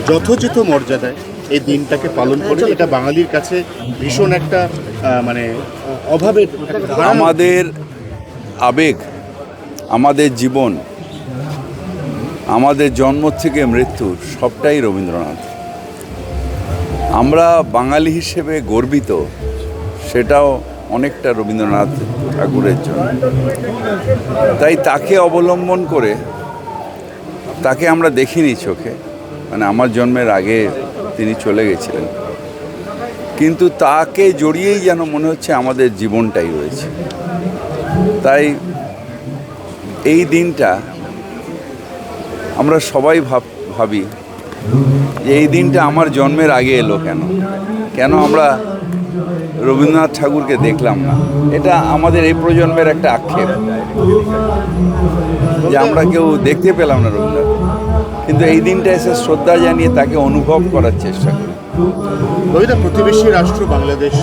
যথোচিত মর্যাদায় এই দিনটাকে পালন করে, এটা বাঙালির কাছে ভীষণ একটা মানে অভাবের আমাদের আবেগ, আমাদের জীবন, আমাদের জন্ম থেকে মৃত্যু সবটাই রবীন্দ্রনাথ। আমরা বাঙালি হিসেবে গর্বিত, সেটাও অনেকটা রবীন্দ্রনাথ ঠাকুরের জন্য। তাই তাকে অবলম্বন করে, তাকে আমরা দেখিনি চোখে, মানে আমার জন্মের আগে তিনি চলে গেছিলেন, কিন্তু তাকে জড়িয়েই যেন মনে হচ্ছে আমাদের জীবনটাই রয়েছে। তাই এই দিনটা আমরা সবাই ভাবি যে এই দিনটা আমার জন্মের আগে এলো কেন আমরা রবীন্দ্রনাথ ঠাকুরকে দেখলাম না। এটা আমাদের এই প্রজন্মের একটা আক্ষেপ যে আমরা কেউ দেখতে পেলাম না রবীন্দ্রনাথ, কিন্তু এই দিনটা এসে শ্রদ্ধা জানিয়ে তাকে অনুভব করার চেষ্টা করি। রবীন্দ্র প্রতিবেশী রাষ্ট্র বাংলাদেশ,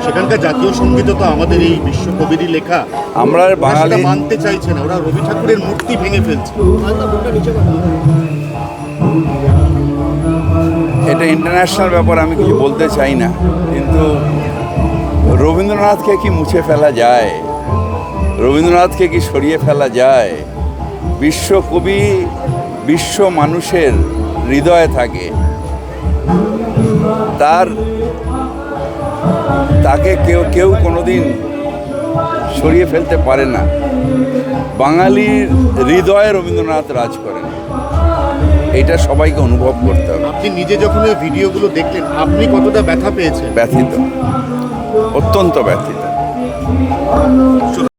সেখানকার জাতীয় সঙ্গীত তো আমাদের এই বিশ্বকবিরই লেখা। আমরা বাঙালি মানতে চাইছে না, ওরা রবি ঠাকুরের মূর্তি ভেঙে ফেলছে। এটা ইন্টারন্যাশনাল ব্যাপার, আমি কিছু বলতে চাই না, কিন্তু রবীন্দ্রনাথকে কি মুছে ফেলা যায়? রবীন্দ্রনাথকে কি সরিয়ে ফেলা যায়? বিশ্বকবি বিশ্ব মানুষের হৃদয়ে থাকে, তাকে কেউ কোনোদিন সরিয়ে ফেলতে পারে না। বাঙালির হৃদয়ে রবীন্দ্রনাথ রাজ করেন, এটা সবাইকে অনুভব করতে হবে। আপনি নিজে যখন এই ভিডিওগুলো দেখলেন, আপনি কতটা ব্যথা পেয়েছেন? ব্যথিত, অত্যন্ত ব্যথিত।